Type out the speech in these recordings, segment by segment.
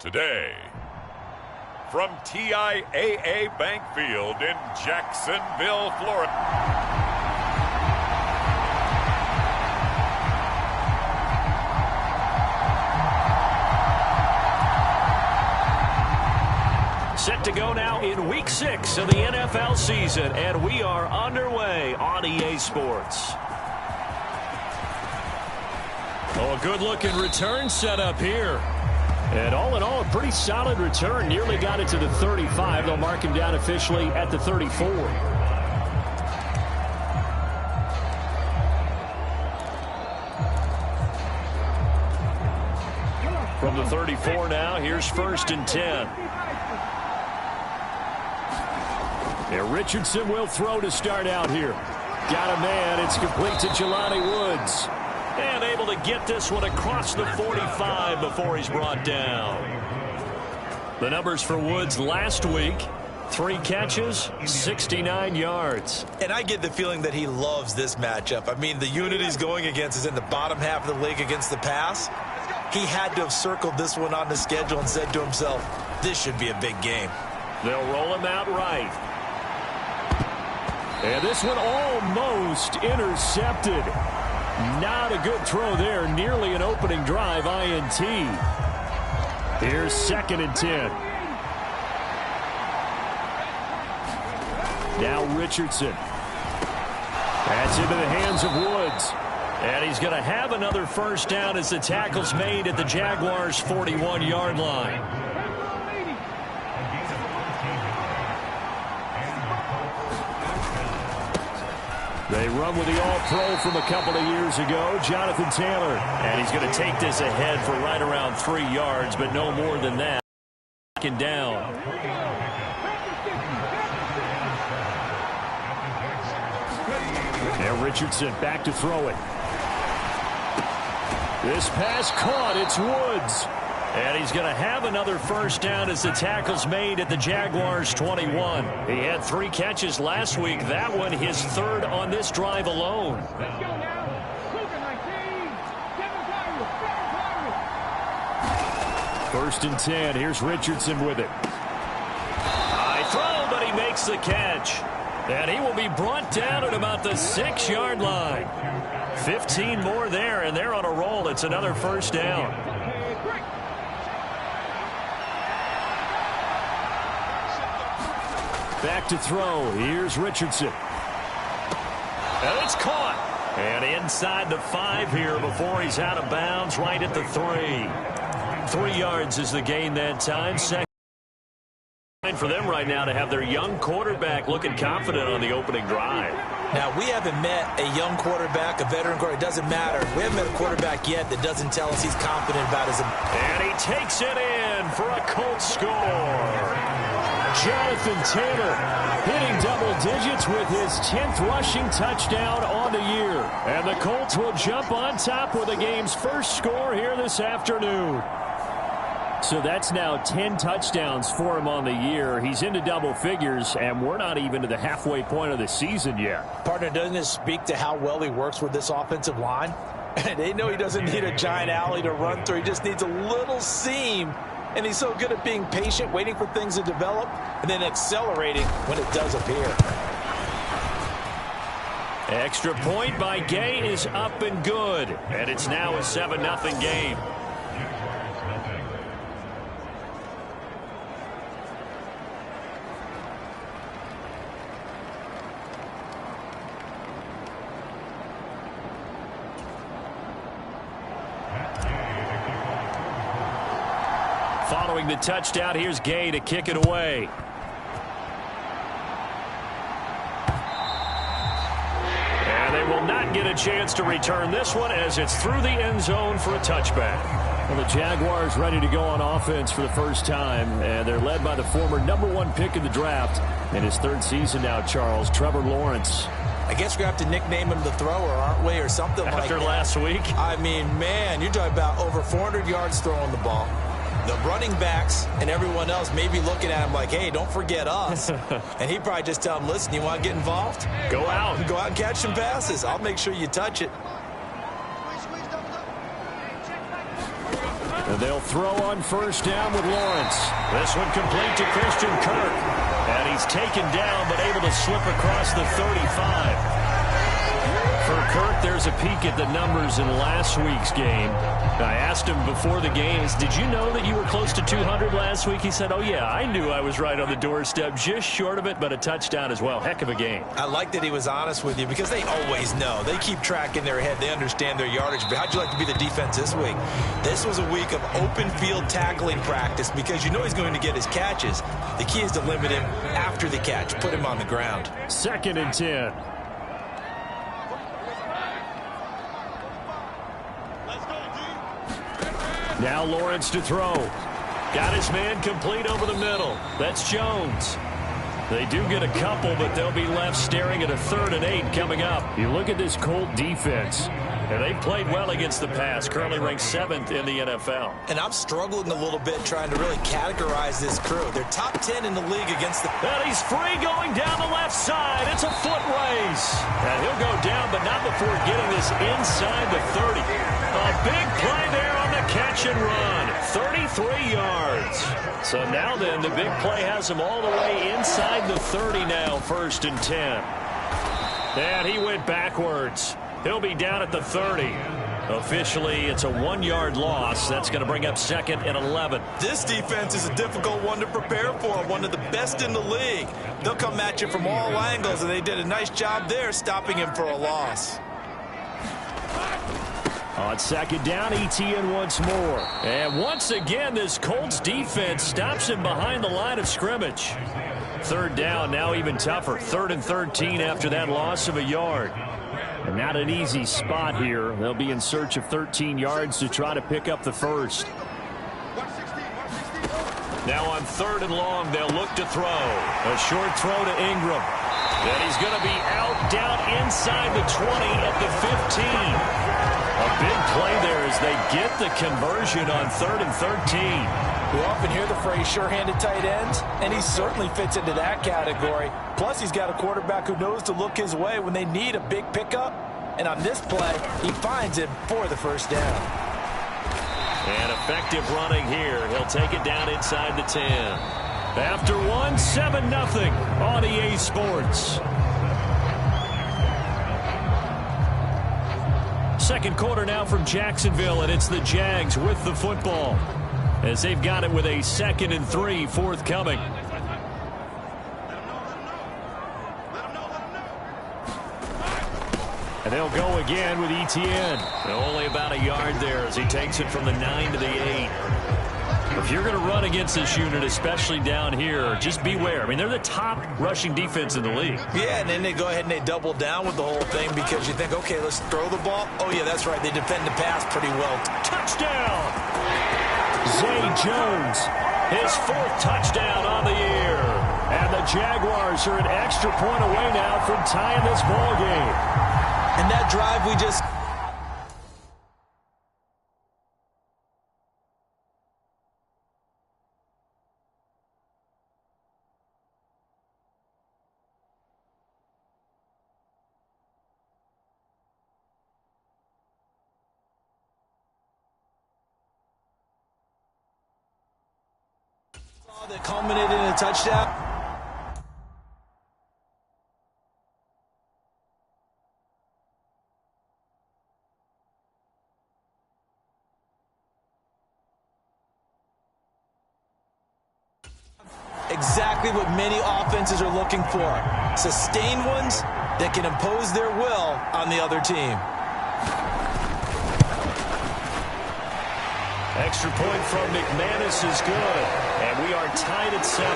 Today, from TIAA Bank Field in Jacksonville, Florida. Set to go now in Week 6 of the NFL season, and we are underway on EA Sports. Oh, a good-looking return setup here. And all in all, a pretty solid return. Nearly got it to the 35. They'll mark him down officially at the 34. From the 34 now, here's 1st and 10. Yeah, Richardson will throw to start out here. Got a man. It's complete to Jelani Woods. And able to get this one across the 45 before he's brought down. The numbers for Woods last week: 3 catches, 69 yards. And I get the feeling that he loves this matchup. I mean, the unit he's going against is in the bottom half of the league against the pass. He had to have circled this one on the schedule and said to himself, this should be a big game. They'll roll him out right. And this one almost intercepted. Not a good throw there. Nearly an opening drive INT. Here's 2nd and 10. Now Richardson. That's into the hands of Woods. And he's going to have another first down as the tackle's made at the Jaguars' 41-yard line. They run with the All-Pro from a couple of years ago, Jonathan Taylor. And he's going to take this ahead for right around 3 yards, but no more than that. Second down. Now Richardson back to throw it. This pass caught. It's Woods. And he's going to have another first down as the tackle's made at the Jaguars' 21. He had 3 catches last week. That one his 3rd on this drive alone. First and 10. Here's Richardson with it. High throw, but he makes the catch. And he will be brought down at about the 6-yard line. 15 more there, and they're on a roll. It's another first down. Back to throw. Here's Richardson. And it's caught. And inside the 5 here before he's out of bounds, right at the 3. 3 yards is the gain that time. Second for them right now to have their young quarterback looking confident on the opening drive. Now, we haven't met a young quarterback, a veteran quarterback. It doesn't matter. We haven't met a quarterback yet that doesn't tell us he's confident about his ability. And he takes it in for a Colts score. Jonathan Taylor hitting double digits with his 10th rushing touchdown on the year. And the Colts will jump on top with the game's first score here this afternoon. So that's now 10 touchdowns for him on the year. He's into double figures, and we're not even to the halfway point of the season yet. Partner, doesn't this speak to how well he works with this offensive line? They know he doesn't need a giant alley to run through. He just needs a little seam. And he's so good at being patient, waiting for things to develop, and then accelerating when it does appear. Extra point by Gay is up and good. And it's now a 7-0 game. Following the touchdown, here's Gay to kick it away. And they will not get a chance to return this one as it's through the end zone for a touchback. Well, the Jaguars ready to go on offense for the first time, and they're led by the former #1 pick in the draft in his 3rd season now, Charles, Trevor Lawrence. I guess we're going to have to nickname him the thrower, aren't we, or something like that. After last week? I mean, man, you're talking about over 400 yards throwing the ball. The running backs and everyone else may be looking at him like, hey, don't forget us. And he'd probably just tell him, listen, you want to get involved? Go out. Go out and catch some passes. I'll make sure you touch it. They'll throw on first down with Lawrence. This one complete to Christian Kirk. And he's taken down but able to slip across the 35. For Kirk, there's a peek at the numbers in last week's game. I asked him before the game, did you know that you were close to 200 last week? He said, oh, yeah, I knew I was right on the doorstep, just short of it, but a touchdown as well. Heck of a game. I like that he was honest with you because they always know. They keep track in their head. They understand their yardage. But how'd you like to be the defense this week? This was a week of open field tackling practice because you know he's going to get his catches. The key is to limit him after the catch, put him on the ground. 2nd and 10. Now Lawrence to throw. Got his man complete over the middle. That's Jones. They do get a couple, but they'll be left staring at a 3rd and 8 coming up. You look at this Colt defense, and they've played well against the pass, currently ranked 7th in the NFL. And I'm struggling a little bit trying to really categorize this crew. They're top 10 in the league against the... And he's free going down the left side. It's a foot race. And he'll go down, but not before getting this inside the 30. A big play there on the catch and run. 33 yards. So now then, the big play has him all the way inside the 30 now, 1st and 10. And he went backwards. He'll be down at the 30. Officially, it's a 1-yard loss. That's going to bring up 2nd and 11. This defense is a difficult one to prepare for, one of the best in the league. They'll come at you from all angles, and they did a nice job there stopping him for a loss. On 2nd down, ETN once more. And once again, this Colts defense stops him behind the line of scrimmage. 3rd down, now even tougher. 3rd and 13 after that loss of a yard. And not an easy spot here. They'll be in search of 13 yards to try to pick up the first. Now on 3rd and long, they'll look to throw. A short throw to Ingram. And he's going to be out down inside the 20 at the 15. A big play there as they get the conversion on 3rd and 13. We often hear the phrase sure-handed tight ends, and he certainly fits into that category. Plus, he's got a quarterback who knows to look his way when they need a big pickup. And on this play, he finds it for the first down. And effective running here. He'll take it down inside the 10. After one, 7-0 on EA Sports. Second quarter now from Jacksonville, and it's the Jags with the football as they've got it with a 2nd and 3 forthcoming. And they'll go again with ETN. Only about a yard there as he takes it from the 9 to the 8. If you're going to run against this unit, especially down here, just beware. I mean, they're the top rushing defense in the league. Yeah, and then they go ahead and they double down with the whole thing because you think, okay, let's throw the ball. Oh, yeah, that's right. They defend the pass pretty well. Touchdown! Zay Jones, his 4th touchdown on the year. And the Jaguars are an extra point away now from tying this ball game. And that drive we just... that culminated in a touchdown. Exactly what many offenses are looking for. Sustained ones that can impose their will on the other team. Extra point from McManus is good. And we are tied at 7. A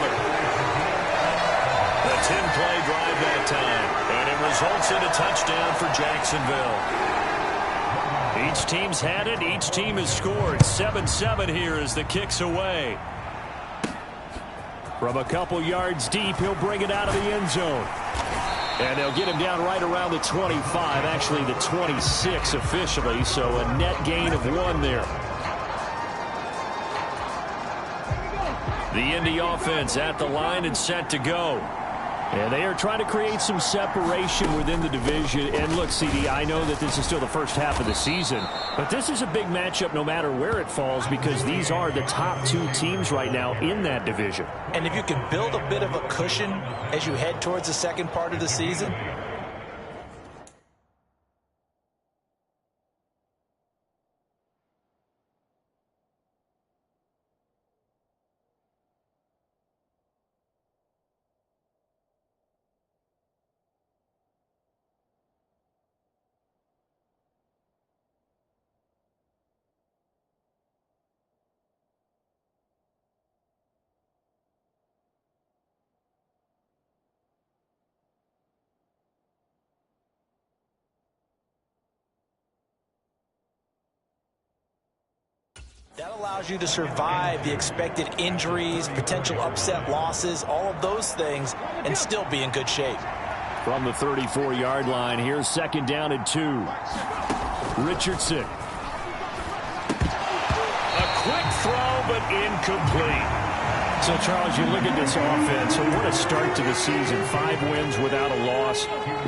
10-play drive that time. And it results in a touchdown for Jacksonville. Each team's had it. Each team has scored. 7-7 here as the kick's away. From a couple yards deep, he'll bring it out of the end zone. And they'll get him down right around the 25. Actually, the 26 officially. So a net gain of 1 there. The Indy offense at the line and set to go. And they are trying to create some separation within the division. And look, CD, I know that this is still the first half of the season, but this is a big matchup no matter where it falls because these are the top two teams right now in that division. And if you can build a bit of a cushion as you head towards the second part of the season, that allows you to survive the expected injuries, potential upset losses, all of those things, and still be in good shape. From the 34-yard line, here's 2nd down and 2. Richardson. A quick throw, but incomplete. So, Charles, you look at this offense, so what a start to the season. 5 wins without a loss.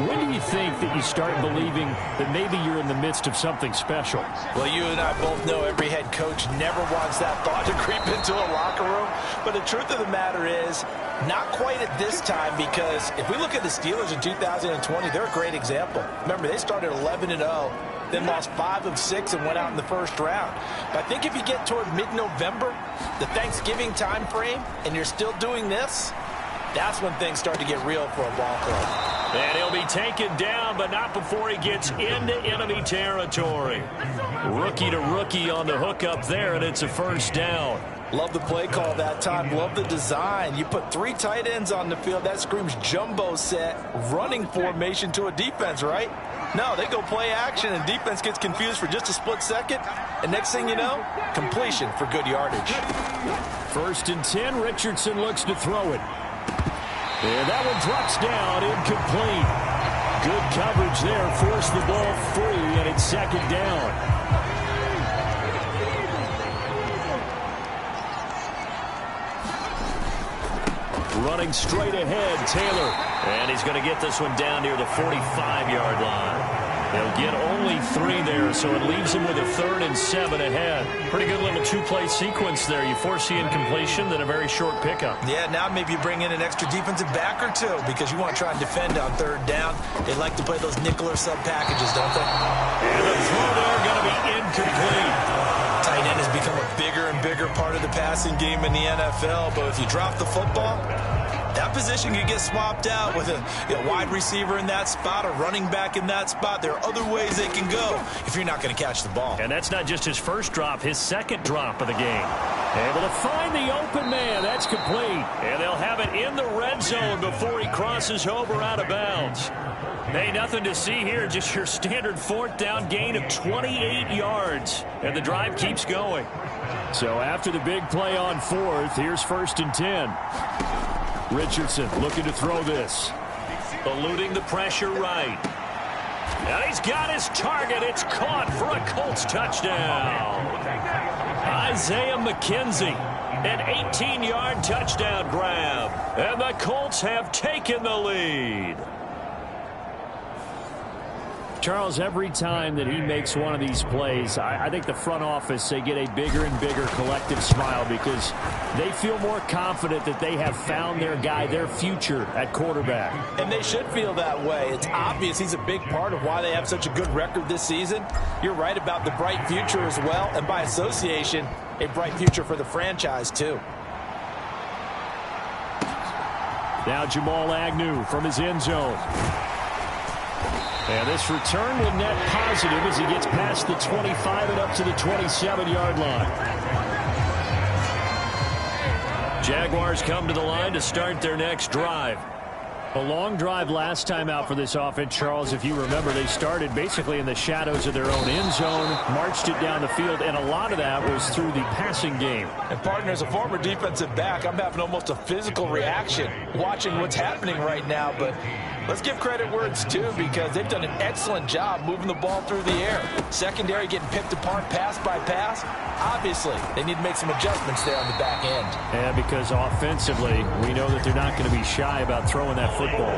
When do you think that you start believing that maybe you're in the midst of something special? Well, you and I both know every head coach never wants that thought to creep into a locker room. But the truth of the matter is, not quite at this time, because if we look at the Steelers in 2020, they're a great example. Remember, they started 11-0. Then lost 5 of 6 and went out in the first round. But I think if you get toward mid-November, the Thanksgiving time frame, and you're still doing this, that's when things start to get real for a ball club. And he'll be taken down, but not before he gets into enemy territory. Rookie to rookie on the hook up there, and it's a first down. Love the play call that time. Love the design. You put 3 tight ends on the field. That screams jumbo set, running formation to a defense, right? No, they go play action, and defense gets confused for just a split second. And next thing you know, completion for good yardage. 1st and 10, Richardson looks to throw it. And that one drops down, incomplete. Good coverage there, forced the ball free, and it's 2nd down. Running straight ahead, Taylor. And he's going to get this one down near the 45-yard line. They'll get only 3 there, so it leaves him with a 3rd and 7 ahead. Pretty good little 2-play sequence there. You force the incompletion, then a very short pickup. Yeah, now maybe you bring in an extra defensive back or 2 because you want to try and defend on 3rd down. They like to play those nickel or sub packages, don't they? And the throw there going to be incomplete. Tight end has become a bigger and bigger part of the passing game in the NFL, but if you drop the football, that position can get swapped out with a wide receiver in that spot, a running back in that spot. There are other ways they can go if you're not going to catch the ball. And that's not just his first drop, his 2nd drop of the game. Able to find the open man. That's complete. And they'll have it in the red zone before he crosses over out of bounds. Hey, nothing to see here, just your standard 4th down gain of 28 yards. And the drive keeps going. So after the big play on 4th, here's 1st and 10. Richardson looking to throw this. Eluding the pressure right. And he's got his target. It's caught for a Colts touchdown. Isaiah McKenzie, an 18-yard touchdown grab. And the Colts have taken the lead. Charles, every time that he makes one of these plays, I think the front office, they get a bigger and bigger collective smile because they feel more confident that they have found their guy, their future at quarterback. And they should feel that way. It's obvious he's a big part of why they have such a good record this season. You're right about the bright future as well, and by association, a bright future for the franchise too. Now Jamal Agnew from his end zone. And this return will net positive as he gets past the 25 and up to the 27-yard line. Jaguars come to the line to start their next drive. A long drive last time out for this offense, Charles. If you remember, they started basically in the shadows of their own end zone, marched it down the field, and a lot of that was through the passing game. And, partner, as a former defensive back, I'm having almost a physical reaction watching what's happening right now, but Let's give credit where it's due because they've done an excellent job moving the ball through the air. Secondary getting picked apart pass by pass. Obviously, they need to make some adjustments there on the back end. And because offensively, we know that they're not going to be shy about throwing that football.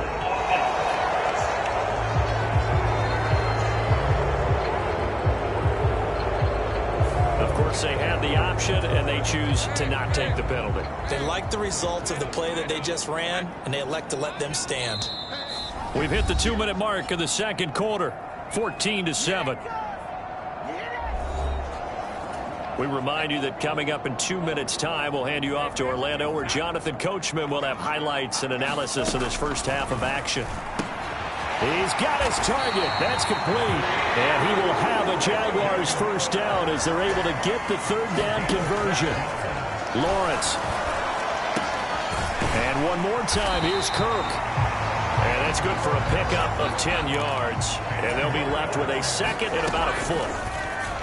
Of course, they have the option, and they choose to not take the penalty. They like the results of the play that they just ran, and they elect to let them stand. We've hit the 2-minute mark of the second quarter, 14-7. We remind you that coming up in 2 minutes' time, we'll hand you off to Orlando, where Jonathan Coachman will have highlights and analysis of this first half of action. He's got his target. That's complete. And he will have a Jaguars first down as they're able to get the third down conversion. Lawrence. And one more time, here's Kirk. And that's good for a pickup of 10 yards. And they'll be left with a second and about a foot.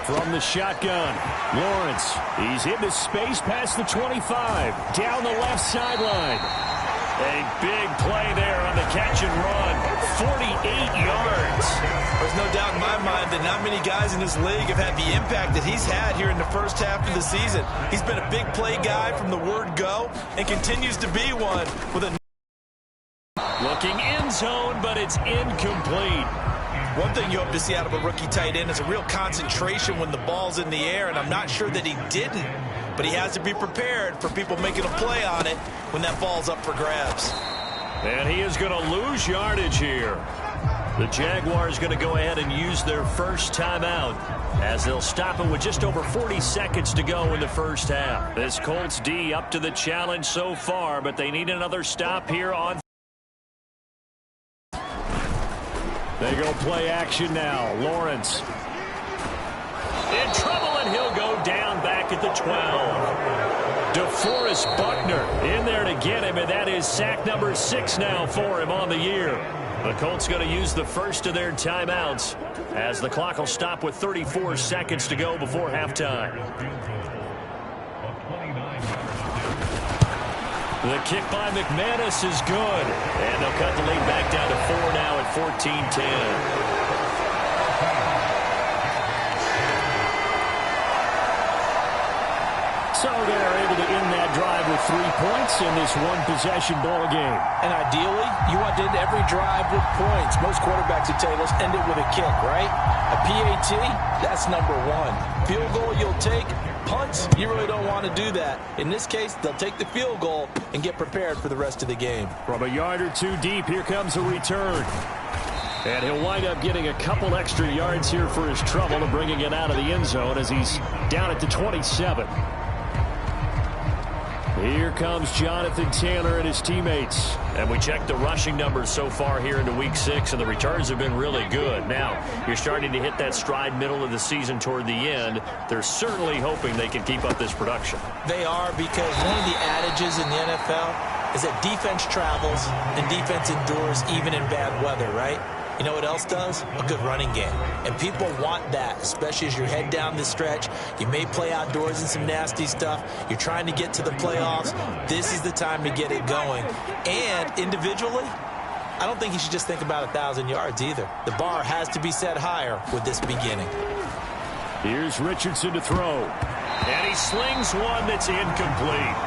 From the shotgun, Lawrence. He's into space past the 25. Down the left sideline. A big play there on the catch and run. 48 yards. There's no doubt in my mind that not many guys in this league have had the impact that he's had here in the first half of the season. He's been a big play guy from the word go and continues to be one with a... Looking end zone, but it's incomplete. One thing you hope to see out of a rookie tight end is a real concentration when the ball's in the air, and I'm not sure that he didn't. But he has to be prepared for people making a play on it when that ball's up for grabs. And he is going to lose yardage here. The Jaguars going to go ahead and use their first timeout as they'll stop it with just over 40 seconds to go in the first half. This Colts D up to the challenge so far, but they need another stop here on. They go play action now. Lawrence. In trouble, and he'll go down back at the 12. DeForest Buckner in there to get him, and that is sack number 6 now for him on the year. The Colts going to use the first of their timeouts as the clock will stop with 34 seconds to go before halftime. The kick by McManus is good, and they'll cut the lead back down to 4 now at 14-10. So they're able to end that drive with 3 points in this one-possession ball game. And ideally, you want to end every drive with points. Most quarterbacks would tell you, let's end it with a kick, right? A PAT, that's number 1. Field goal you'll take. Punts, you really don't want to do that. In this case, they'll take the field goal and get prepared for the rest of the game. From a yard or 2 deep, here comes a return. And he'll wind up getting a couple extra yards here for his trouble and bringing it out of the end zone as he's down at the 27. Here comes Jonathan Taylor and his teammates. And we checked the rushing numbers so far here into Week 6, and the returns have been really good. Now, you're starting to hit that stride middle of the season toward the end. They're certainly hoping they can keep up this production. They are, because one of the adages in the NFL is that defense travels and defense endures even in bad weather, right? You know what else does? A good running game. And people want that, especially as you head down the stretch. You may play outdoors in some nasty stuff. You're trying to get to the playoffs. This is the time to get it going. And individually, I don't think you should just think about 1,000 yards either. The bar has to be set higher with this beginning. Here's Richardson to throw. And he slings one that's incomplete.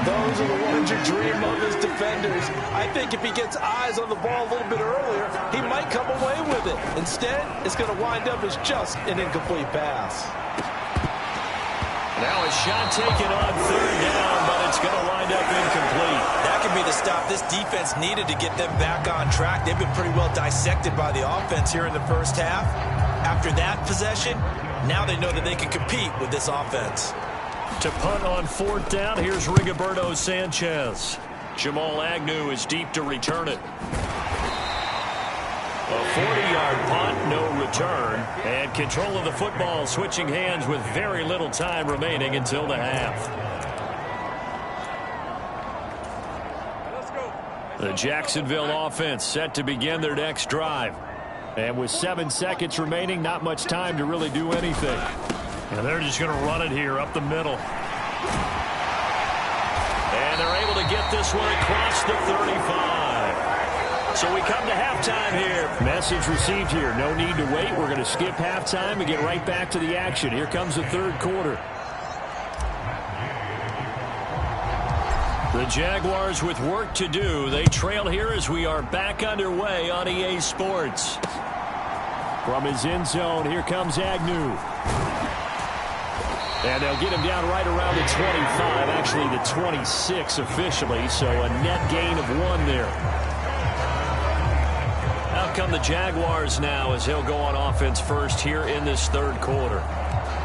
Those are the ones you dream of as defenders. I think if he gets eyes on the ball a little bit earlier, he might come away with it. Instead, it's going to wind up as just an incomplete pass. Now a shot taken on 3rd down, but it's going to wind up incomplete. That could be the stop this defense needed to get them back on track. They've been pretty well dissected by the offense here in the first half. After that possession, now they know that they can compete with this offense. To punt on 4th down, here's Rigoberto Sanchez. Jamal Agnew is deep to return it. A 40-yard punt, no return. And control of the football switching hands with very little time remaining until the half. The Jacksonville offense set to begin their next drive. And with 7 seconds remaining, not much time to really do anything. And they're just going to run it here up the middle. And they're able to get this one across the 35. So we come to halftime here. Message received here. No need to wait. We're going to skip halftime and get right back to the action. Here comes the third quarter. The Jaguars with work to do. They trail here as we are back underway on EA Sports. From his end zone, here comes Agnew. And they'll get him down right around the 25, actually the 26 officially, so a net gain of 1 there. Out come the Jaguars now as he'll go on offense first here in this third quarter.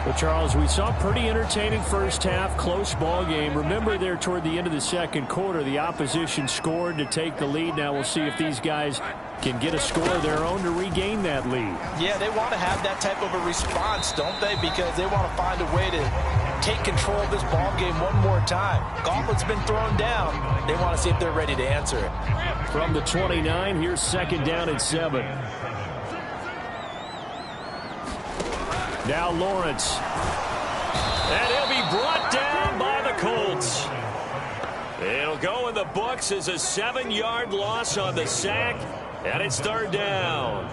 Well, Charles, we saw a pretty entertaining first half, close ball game. Remember there toward the end of the second quarter, the opposition scored to take the lead. Now we'll see if these guys can get a score of their own to regain that lead. Yeah, they want to have that type of a response, don't they? Because they want to find a way to take control of this ball game one more time. Gauntlet's been thrown down. They want to see if they're ready to answer it. From the 29, here's second down and 7. Now Lawrence. And he'll be brought down by the Colts. It'll go in the books as a 7-yard loss on the sack, and it's third down.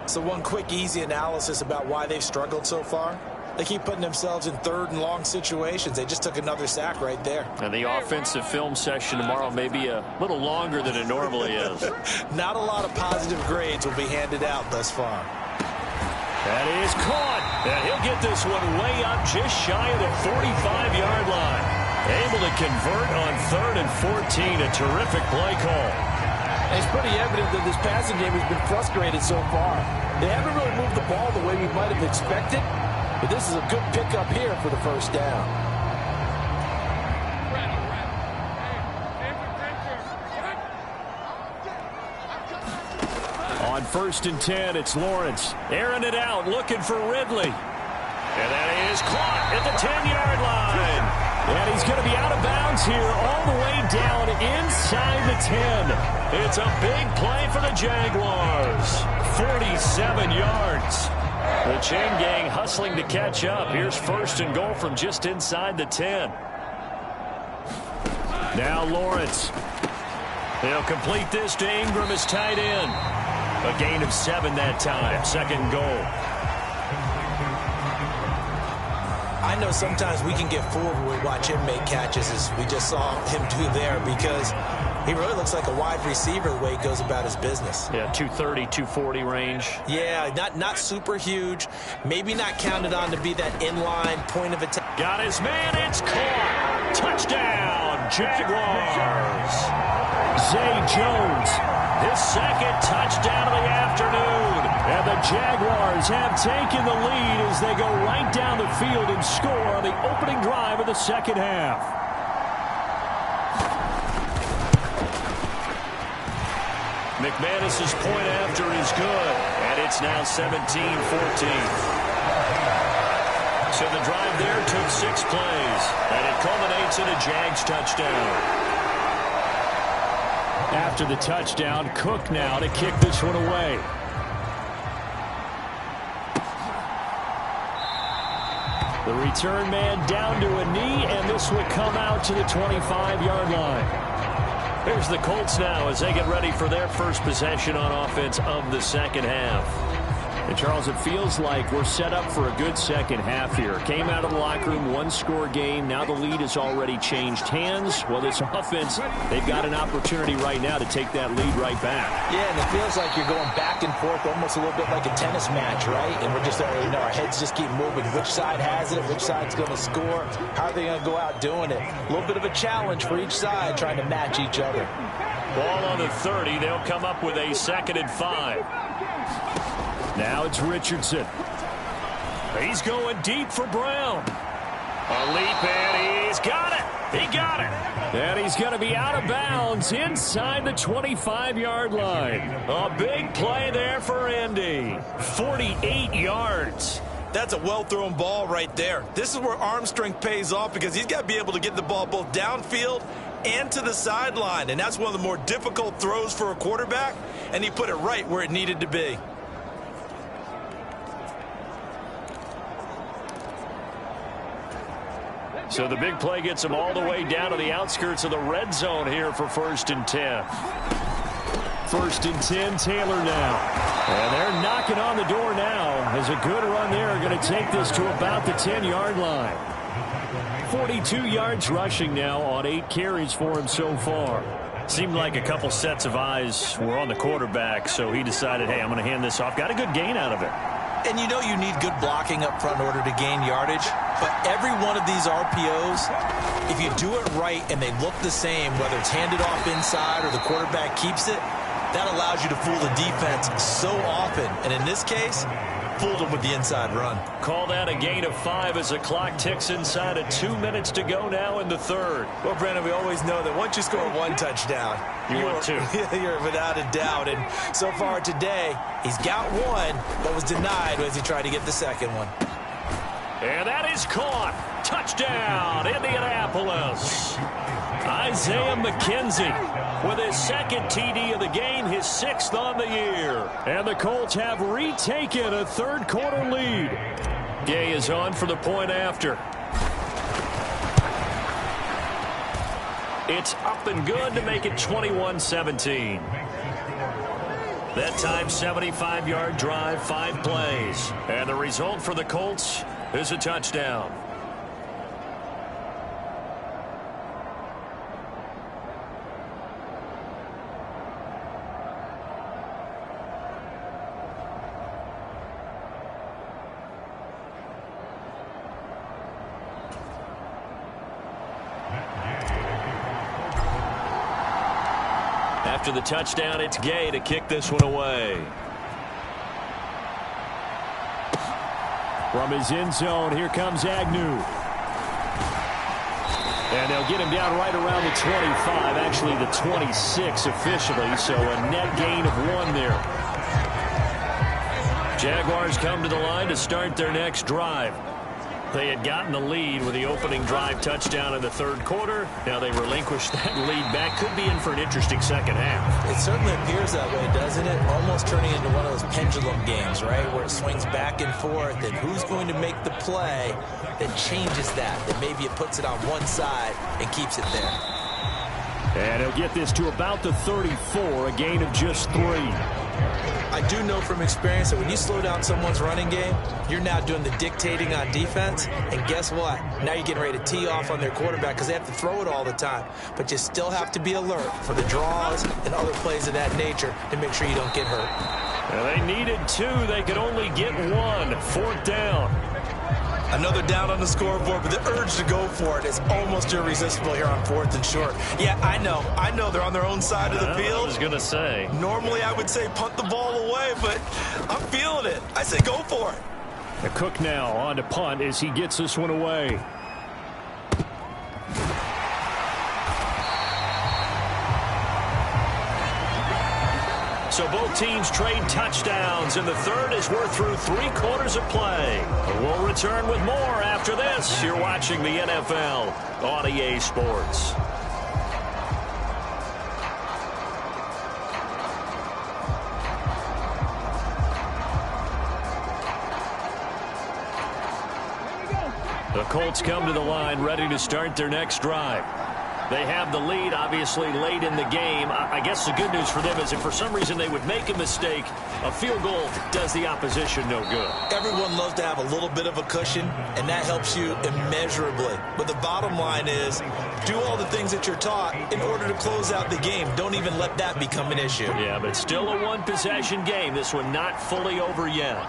So one quick, easy analysis about why they've struggled so far. They keep putting themselves in third and long situations. They just took another sack right there. And the offensive film session tomorrow may be a little longer than it normally is. Not a lot of positive grades will be handed out thus far. That is caught. And he'll get this one way up just shy of the 45-yard line. Able to convert on 3rd and 14. A terrific play call. And it's pretty evident that this passing game has been frustrated so far. They haven't really moved the ball the way we might have expected. But this is a good pickup here for the first down. On 1st and 10, it's Lawrence. Airing it out, looking for Ridley. And that is caught at the 10-yard line. And he's going to be out of bounds here all the way down inside the 10. It's a big play for the Jaguars. 47 yards. The chain gang hustling to catch up. Here's 1st and goal from just inside the 10. Now Lawrence. He'll complete this to Ingram as tight end. A gain of 7 that time. 2nd goal. I know sometimes we can get fooled when we watch him make catches, as we just saw him do there, because he really looks like a wide receiver the way he goes about his business. Yeah, 230, 240 range. Yeah, not super huge. Maybe not counted on to be that inline point of attack. Got his man. It's caught. Touchdown, Jaguars. Zay Jones, his 2nd touchdown of the afternoon. And the Jaguars have taken the lead as they go right down the field and score on the opening drive of the second half. McManus's point after is good, and it's now 17-14. So the drive there took 6 plays, and it culminates in a Jags touchdown. After the touchdown, Cook now to kick this one away. The return man down to a knee, and this will come out to the 25-yard line. Here's the Colts now as they get ready for their first possession on offense of the second half. And Charles, it feels like we're set up for a good second half here. Came out of the locker room, 1-score game. Now the lead has already changed hands. Well, this offense, they've got an opportunity right now to take that lead right back. Yeah, and it feels like you're going back and forth almost a little bit like a tennis match, right? And we're just, our heads just keep moving. Which side has it? Which side's going to score? How are they going to go out doing it? A little bit of a challenge for each side trying to match each other. Ball on the 30. They'll come up with a 2nd and 5. Now it's Richardson. He's going deep for Brown. A leap, and he's got it. He got it. And he's going to be out of bounds inside the 25-yard line. A big play there for Indy. 48 yards. That's a well-thrown ball right there. This is where arm strength pays off, because he's got to be able to get the ball both downfield and to the sideline. And that's one of the more difficult throws for a quarterback, and he put it right where it needed to be. So the big play gets him all the way down to the outskirts of the red zone here for 1st and 10. First and 10, Taylor now. And they're knocking on the door now as a good run there are going to take this to about the 10-yard line. 42 yards rushing now on 8 carries for him so far. Seemed like a couple sets of eyes were on the quarterback, so he decided, hey, I'm going to hand this off. Got a good gain out of it. And you know you need good blocking up front in order to gain yardage. But every one of these RPOs, if you do it right and they look the same, whether it's handed off inside or the quarterback keeps it, that allows you to fool the defense so often. And in this case, fooled them with the inside run. Call that a gain of 5 as the clock ticks inside of 2 minutes to go now in the third. Well, Brandon, we always know that once you score 1 touchdown, you're 2. You're without a doubt. And so far today, he's got 1, but was denied as he tried to get the second one. And that is caught. Touchdown, Indianapolis. Isaiah McKenzie with his second TD of the game, his 6th on the year. And the Colts have retaken a third-quarter lead. Gay is on for the point after. It's up and good to make it 21-17. That time, 75-yard drive, 5 plays. And the result for the Colts is a touchdown. After the touchdown, it's Gay to kick this one away. From his end zone, here comes Agnew. And they'll get him down right around the 25, actually the 26 officially, so a net gain of 1 there. Jaguars come to the line to start their next drive. They had gotten the lead with the opening drive touchdown in the third quarter. Now they relinquished that lead back. Could be in for an interesting second half. It certainly appears that way, doesn't it? Almost turning into one of those pendulum games, right, where it swings back and forth, and who's going to make the play that changes that maybe it puts it on one side and keeps it there. And he'll get this to about the 34, a gain of just 3. I do know from experience that when you slow down someone's running game, you're now doing the dictating on defense. And guess what? Now you're getting ready to tee off on their quarterback because they have to throw it all the time. But you still have to be alert for the draws and other plays of that nature to make sure you don't get hurt. Well, they needed 2. They could only get 1. 4th down. Another down on the scoreboard, but the urge to go for it is almost irresistible here on 4th and short. Yeah, I know they're on their own side of the field. I was going to say. Normally I would say punt the ball away, but I'm feeling it. I say go for it. The Cook now on to punt as he gets this one away. So both teams trade touchdowns, and the third as we're through 3 quarters of play. We'll return with more after this. You're watching the NFL on EA Sports. The Colts come to the line ready to start their next drive. They have the lead, obviously, late in the game. I guess the good news for them is if for some reason they would make a mistake, a field goal does the opposition no good. Everyone loves to have a little bit of a cushion, and that helps you immeasurably. But the bottom line is, do all the things that you're taught in order to close out the game. Don't even let that become an issue. Yeah, but still a one-possession game. This one not fully over yet.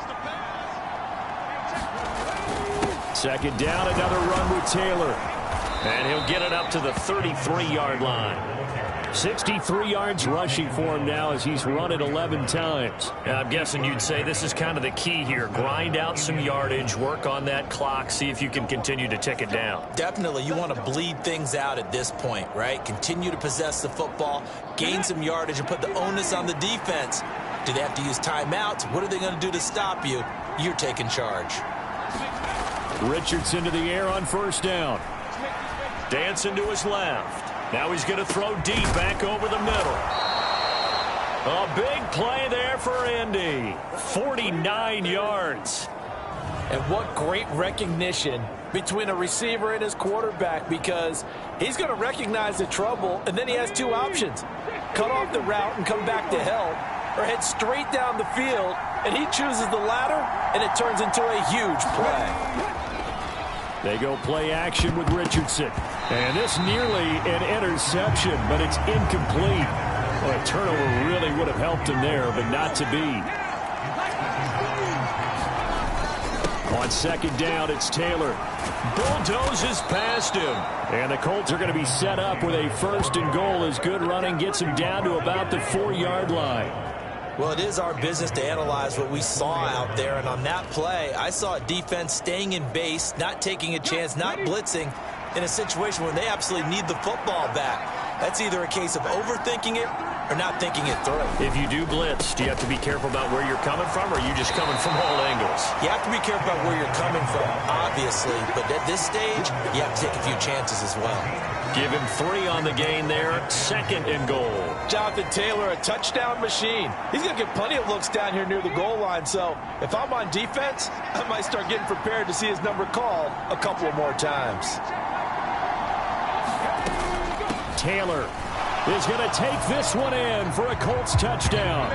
Second down, another run with Taylor. And he'll get it up to the 33-yard line. 63 yards rushing for him now as he's run it 11 times. I'm guessing you'd say this is kind of the key here. Grind out some yardage, work on that clock, see if you can continue to tick it down. Definitely. You want to bleed things out at this point, right? Continue to possess the football, gain some yardage, and put the onus on the defense. Do they have to use timeouts? What are they going to do to stop you? You're taking charge. Richardson to the air on first down. Dancing to his left. Now he's going to throw deep back over the middle. A big play there for Indy. 49 yards. And what great recognition between a receiver and his quarterback, because he's going to recognize the trouble, and then he has two options. Cut off the route and come back to help, or head straight down the field, and he chooses the latter, and it turns into a huge play. They go play action with Richardson. And this nearly an interception, but it's incomplete. Well, a turnover really would have helped him there, but not to be. On second down, it's Taylor. Bulldozes past him. And the Colts are going to be set up with a 1st and goal as good running gets him down to about the 4-yard line. Well, it is our business to analyze what we saw out there. And on that play, I saw a defense staying in base, not taking a chance, not blitzing in a situation where they absolutely need the football back. That's either a case of overthinking it or not thinking it through. If you do blitz, do you have to be careful about where you're coming from, or are you just coming from all angles? You have to be careful about where you're coming from, obviously. But at this stage, you have to take a few chances as well. Give him 3 on the gain there. 2nd and goal. Jonathan Taylor, a touchdown machine. He's going to get plenty of looks down here near the goal line. So if I'm on defense, I might start getting prepared to see his number called a couple of more times. Taylor is going to take this one in for a Colts touchdown.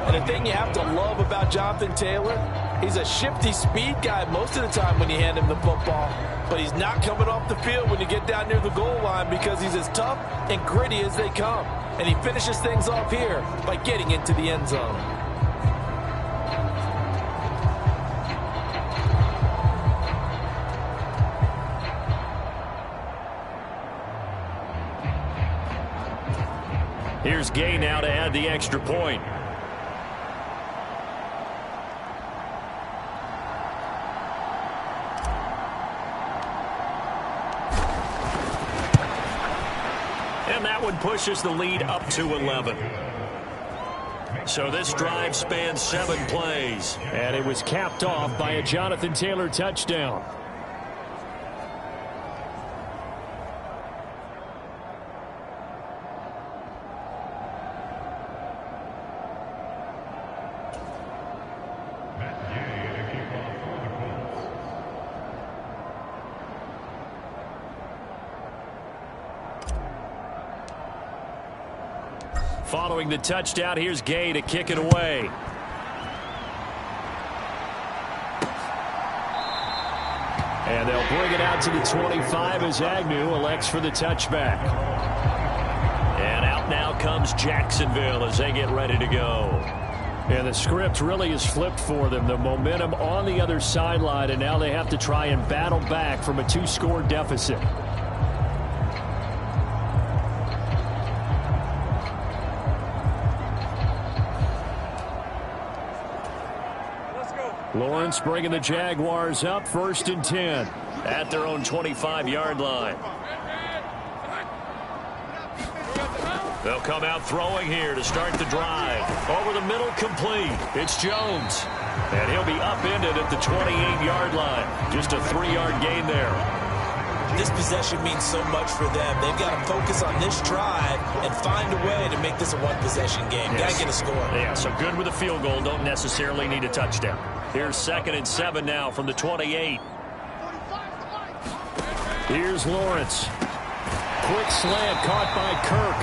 And the thing you have to love about Jonathan Taylor, he's a shifty speed guy most of the time when you hand him the football. But he's not coming off the field when you get down near the goal line because he's as tough and gritty as they come. And he finishes things off here by getting into the end zone. Here's Gay now to add the extra point. And that one pushes the lead up to 11. So this drive spans 7 plays. And it was capped off by a Jonathan Taylor touchdown. Following the touchdown, here's Gay to kick it away. And they'll bring it out to the 25 as Agnew elects for the touchback. And out now comes Jacksonville as they get ready to go. And the script really is flipped for them. The momentum on the other sideline, and now they have to try and battle back from a 2-score deficit. Lawrence bringing the Jaguars up, 1st and 10. At their own 25-yard line. They'll come out throwing here to start the drive. Over the middle, complete. It's Jones. And he'll be upended at the 28-yard line. Just a 3-yard gain there. This possession means so much for them. They've got to focus on this drive and find a way to make this a one-possession game. Yes. Got to get a score. Yeah, so good with a field goal. Don't necessarily need a touchdown. Here's 2nd and 7 now from the 28. Here's Lawrence. Quick slant caught by Kirk.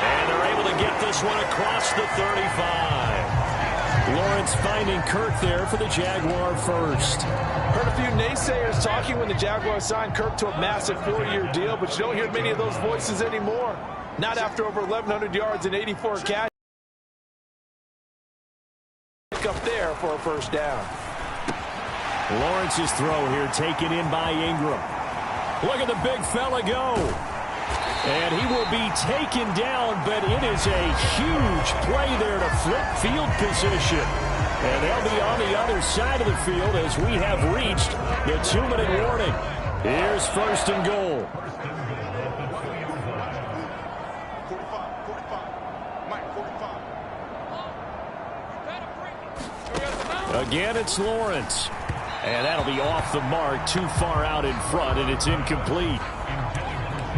And they're able to get this one across the 35. Lawrence finding Kirk there for the Jaguar first. Heard a few naysayers talking when the Jaguars signed Kirk to a massive 4-year deal, but you don't hear many of those voices anymore. Not after over 1,100 yards and 84 catches. Up there for a first down. Lawrence's throw here taken in by Ingram. Look at the big fella go. And he will be taken down, but it is a huge play there to flip field position. And they'll be on the other side of the field as we have reached the 2-minute warning. Here's 1st and goal. Again, it's Lawrence. And that'll be off the mark, too far out in front, and it's incomplete.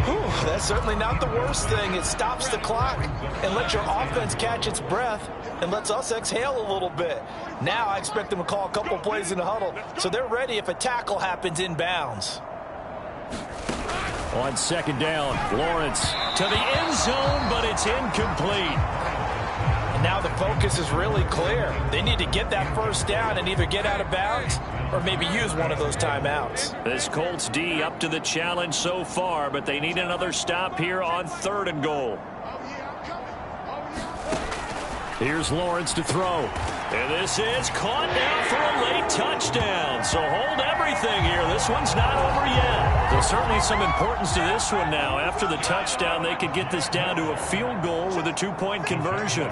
Whew, that's certainly not the worst thing. It stops the clock and lets your offense catch its breath and lets us exhale a little bit. Now I expect them to call a couple plays in the huddle so they're ready if a tackle happens inbounds. On second down, Lawrence to the end zone, but it's incomplete. And now the focus is really clear. They need to get that first down and either get out of bounds or maybe use one of those timeouts. This Colts D up to the challenge so far, but they need another stop here on 3rd and goal. Here's Lawrence to throw. And this is caught now for a late touchdown. So hold everything here. This one's not over yet. There's certainly some importance to this one now. After the touchdown, they could get this down to a field goal with a 2-point conversion.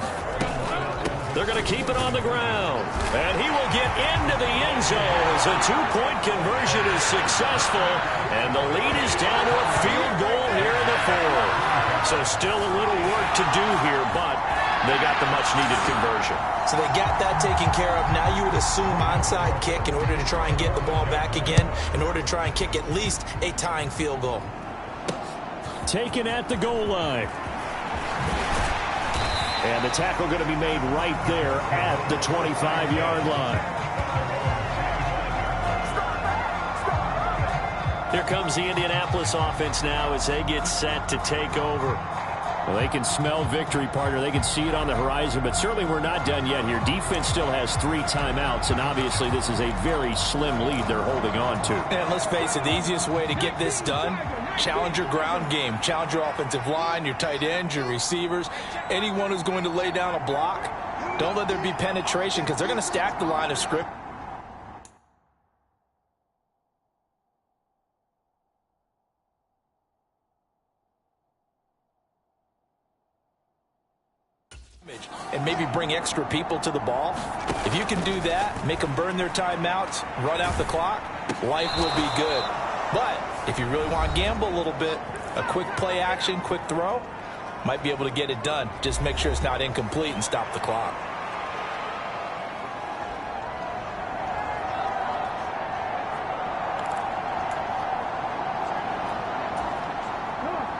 They're going to keep it on the ground. And he will get into the end zone as a 2-point conversion is successful. And the lead is down to a field goal here in the 4th. So still a little work to do here, but they got the much-needed conversion. So they got that taken care of. Now you would assume onside kick in order to try and get the ball back again, in order to try and kick at least a tying field goal. Taken at the goal line. And the tackle going to be made right there at the 25-yard line. Here comes the Indianapolis offense now as they get set to take over. Well, they can smell victory, partner. They can see it on the horizon, but certainly we're not done yet here. Defense still has 3 timeouts, and obviously this is a very slim lead they're holding on to. And let's face it, the easiest way to get this done, challenge your ground game. Challenge your offensive line, your tight ends, your receivers, anyone who's going to lay down a block. Don't let there be penetration because they're going to stack the line of scrimmage. And maybe bring extra people to the ball. If you can do that, make them burn their timeouts, run out the clock, life will be good. But if you really want to gamble a little bit, a quick play action, quick throw, might be able to get it done. Just make sure it's not incomplete and stop the clock.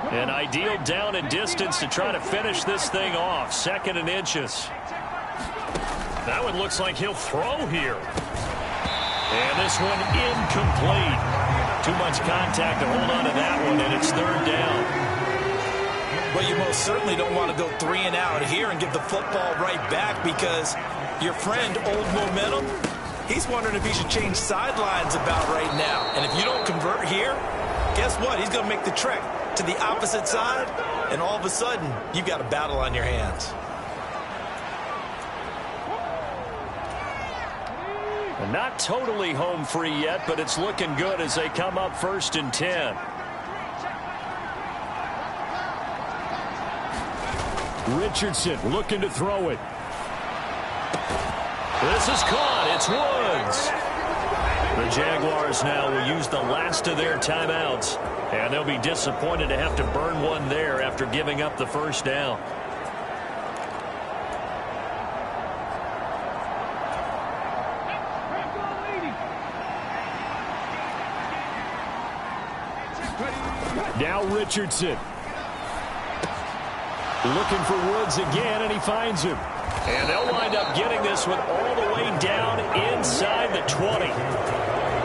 An ideal down and distance to try to finish this thing off. 2nd and inches. That one looks like he'll throw here. And this one incomplete. Too much contact to hold on to that one, and it's 3rd down. Well, you most certainly don't want to go 3 and out here and give the football right back because your friend, Old Momentum, he's wondering if he should change sidelines about right now. And if you don't convert here, guess what? He's going to make the trek to the opposite side, and all of a sudden, you've got a battle on your hands. And not totally home free yet, but it's looking good as they come up 1st and 10. Richardson looking to throw it. This is caught. It's Woods. The Jaguars now will use the last of their timeouts, and they'll be disappointed to have to burn one there after giving up the 1st down. Now Richardson. Looking for Woods again, and he finds him. And they'll wind up getting this one all the way down inside the 20.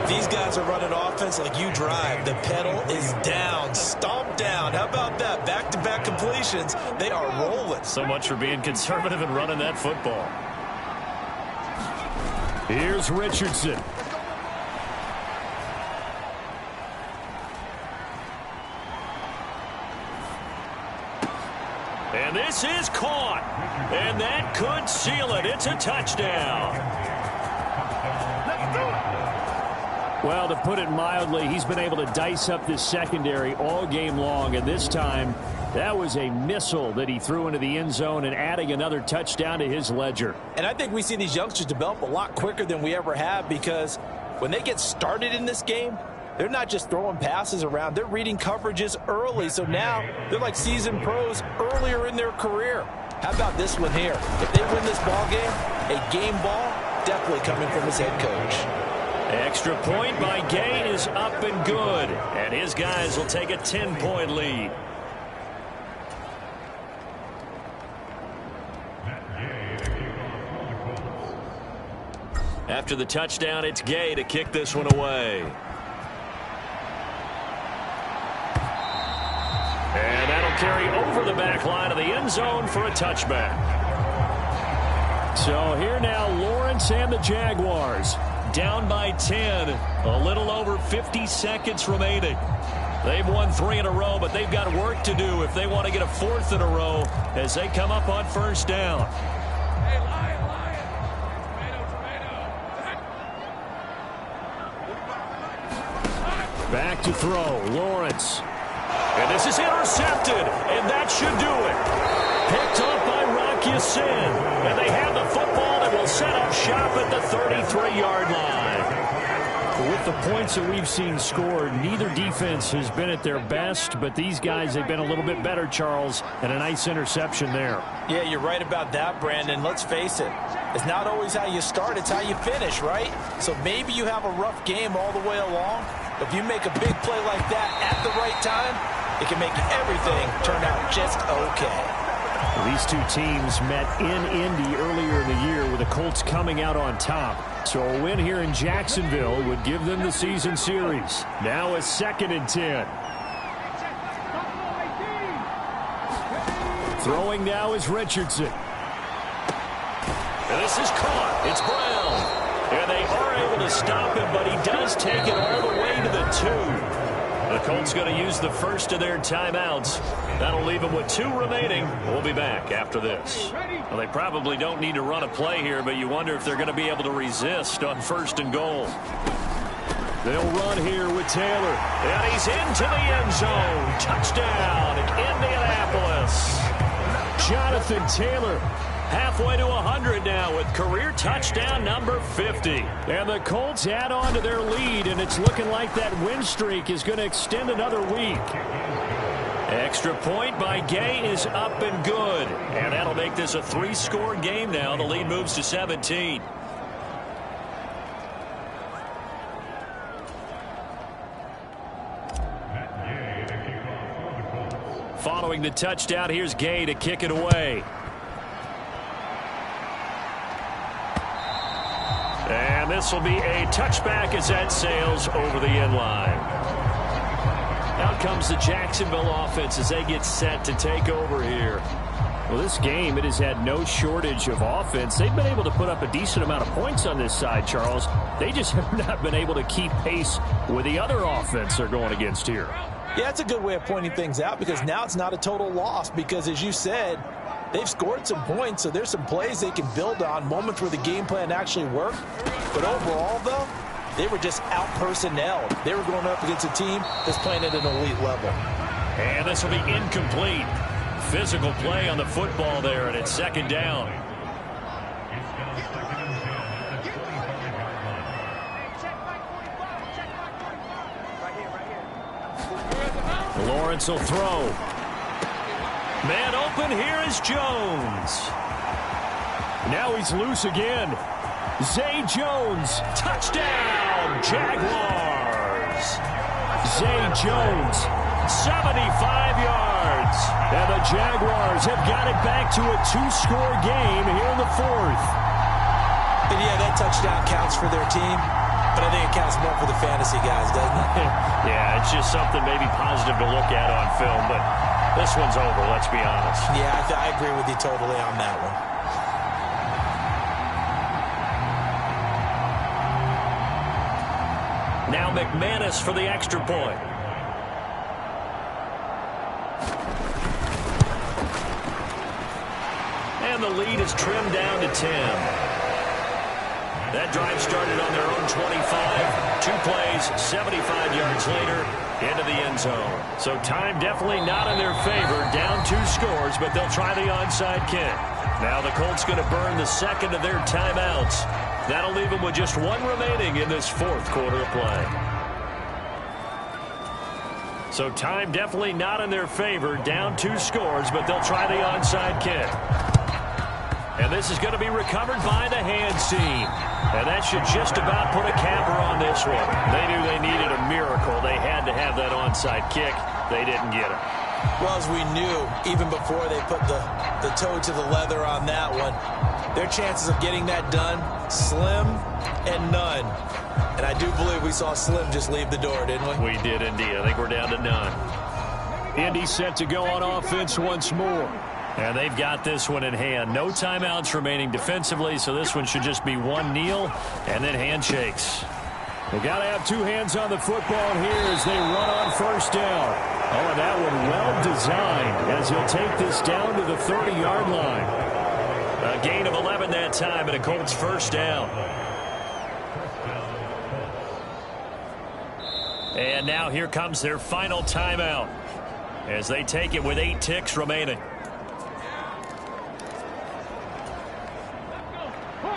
These guys are running offense like you drive. The pedal is down, stomp down. How about that? Back-to-back completions. They are rolling. So much for being conservative and running that football. Here's Richardson. And this is caught. And that could seal it. It's a touchdown. Well, to put it mildly, he's been able to dice up this secondary all game long, and this time that was a missile that he threw into the end zone and adding another touchdown to his ledger. And I think we see these youngsters develop a lot quicker than we ever have because when they get started in this game, they're not just throwing passes around. They're reading coverages early, so now they're like seasoned pros earlier in their career. How about this one here? If they win this ball game, a game ball definitely coming from his head coach. Extra point by Gay is up and good. And his guys will take a 10-point lead. After the touchdown, it's Gay to kick this one away. And that'll carry over the back line of the end zone for a touchback. So here now, Lawrence and the Jaguars down by 10. A little over 50 seconds remaining. They've won 3 in a row, but they've got work to do if they want to get a 4th in a row as they come up on first down. Back to throw, Lawrence. And this is intercepted, and that should do it. Picked up by Rock Ya-Sin, and they have the football that will set up shop at the 33-yard line. With the points that we've seen scored, neither defense has been at their best, but these guys have been a little bit better, Charles, and a nice interception there. Yeah, you're right about that, Brandon. Let's face it. It's not always how you start, it's how you finish, right? So maybe you have a rough game all the way along, but if you make a big play like that at the right time, it can make everything turn out just okay. These two teams met in Indy earlier in the year with the Colts coming out on top. So a win here in Jacksonville would give them the season series. Now a 2nd and 10. Throwing now is Richardson. And this is caught. It's Brown. And they are able to stop him, but he does take it all the way to the 2. The Colts going to use the first of their timeouts. That'll leave them with 2 remaining. We'll be back after this. Well, they probably don't need to run a play here, but you wonder if they're going to be able to resist on 1st and goal. They'll run here with Taylor. And he's into the end zone. Touchdown, Indianapolis. Jonathan Taylor. Halfway to 100 now with career touchdown number 50. And the Colts add on to their lead, and it's looking like that win streak is going to extend another week. Extra point by Gay is up and good. And that'll make this a 3-score game now. The lead moves to 17. Following the touchdown, here's Gay to kick it away. And this will be a touchback as that sails over the end line. Out comes the Jacksonville offense as they get set to take over here. Well, this game, it has had no shortage of offense. They've been able to put up a decent amount of points on this side, Charles. They just have not been able to keep pace with the other offense they're going against here. Yeah, that's a good way of pointing things out because now it's not a total loss because, as you said, they've scored some points, so there's some plays they can build on, moments where the game plan actually worked. But overall, though, they were just out-personnelled. They were going up against a team that's playing at an elite level. And this will be incomplete. Physical play on the football there, and it's 2nd down. Lawrence will throw. Man open, here is Jones. Now he's loose again. Zay Jones. Touchdown, Jaguars. Zay Jones, 75 yards. And the Jaguars have got it back to a 2-score game here in the 4th. And yeah, that touchdown counts for their team, but I think it counts more for the fantasy guys, doesn't it? Yeah, it's just something maybe positive to look at on film, but this one's over, let's be honest. Yeah, I agree with you totally on that one. Now McManus for the extra point. And the lead is trimmed down to 10. That drive started on their own 25. 2 plays, 75 yards later, into the end zone. So time definitely not in their favor. Down 2 scores, but they'll try the onside kick. Now the Colts going to burn the 2nd of their timeouts. That'll leave them with just 1 remaining in this 4th quarter of play. So time definitely not in their favor. Down 2 scores, but they'll try the onside kick. And this is going to be recovered by the hands team. And that should just about put a capper on this one. They knew they needed a miracle. They had to have that onside kick. They didn't get it. Well, as we knew, even before they put the toe to the leather on that one, their chances of getting that done, slim and none. And I do believe we saw Slim just leave the door, didn't we? We did indeed. I think we're down to none. Indy set to go on offense once more. And they've got this one in hand. No timeouts remaining defensively, so this one should just be one kneel and then handshakes. They got to have two hands on the football here as they run on first down. Oh, and that one well designed as he'll take this down to the 30-yard line. A gain of 11 that time and a Colts first down. And now here comes their final timeout as they take it with 8 ticks remaining.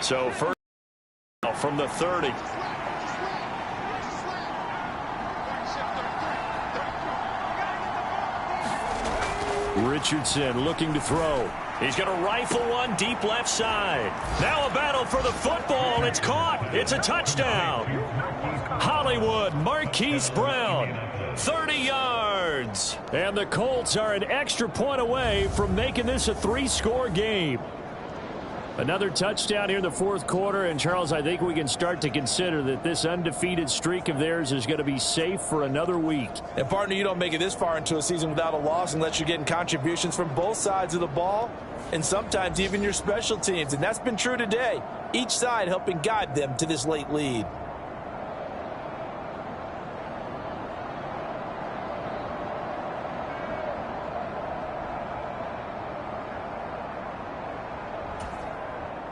So first from the 30. Richardson looking to throw. He's going to rifle one deep left side. Now a battle for the football. It's caught. It's a touchdown. Hollywood, Marquise Brown, 30 yards. And the Colts are an extra point away from making this a 3-score game. Another touchdown here in the fourth quarter. And, Charles, I think we can start to consider that this undefeated streak of theirs is going to be safe for another week. And, partner, you don't make it this far into a season without a loss unless you're getting contributions from both sides of the ball and sometimes even your special teams. And that's been true today. Each side helping guide them to this late lead.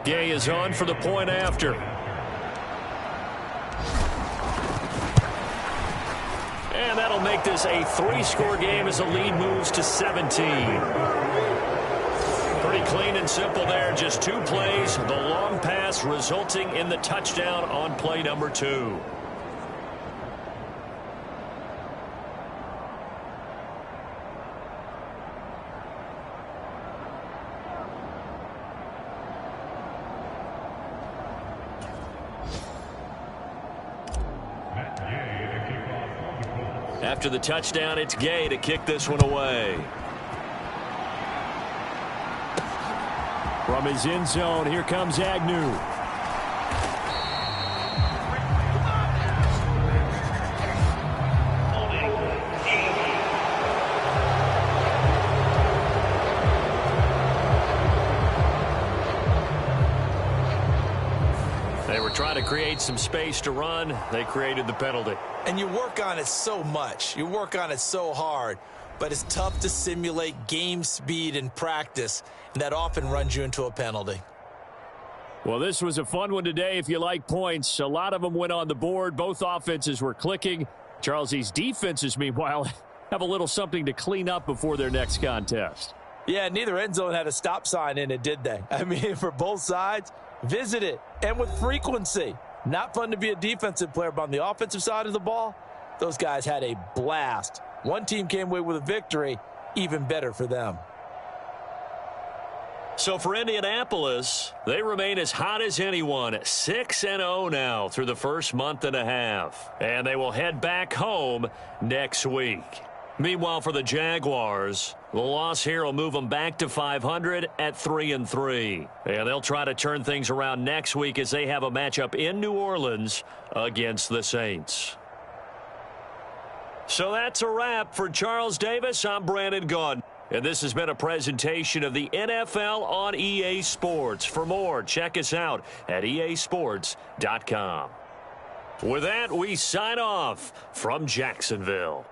Gay is on for the point after. And that'll make this a 3-score game as the lead moves to 17. Pretty clean and simple there. Just 2 plays. The long pass resulting in the touchdown on play number 2. After the touchdown, it's Gay to kick this one away. From his end zone, here comes Agnew. They were trying to create some space to run. They created the penalty. And you work on it so much. You work on it so hard. But it's tough to simulate game speed in practice. And that often runs you into a penalty. Well, this was a fun one today if you like points. A lot of them went on the board. Both offenses were clicking. Charles, these defenses, meanwhile, have a little something to clean up before their next contest. Yeah, neither end zone had a stop sign in it, did they? I mean, for both sides, visit it, and with frequency. Not fun to be a defensive player, but on the offensive side of the ball, those guys had a blast. One team came away with a victory, even better for them. So for Indianapolis, they remain as hot as anyone, 6-0 now through the first month and a half. And they will head back home next week. Meanwhile, for the Jaguars, the loss here will move them back to 500 at 3-3. And they'll try to turn things around next week as they have a matchup in New Orleans against the Saints. So that's a wrap for Charles Davis. I'm Brandon Gaudin. And this has been a presentation of the NFL on EA Sports. For more, check us out at easports.com. With that, we sign off from Jacksonville.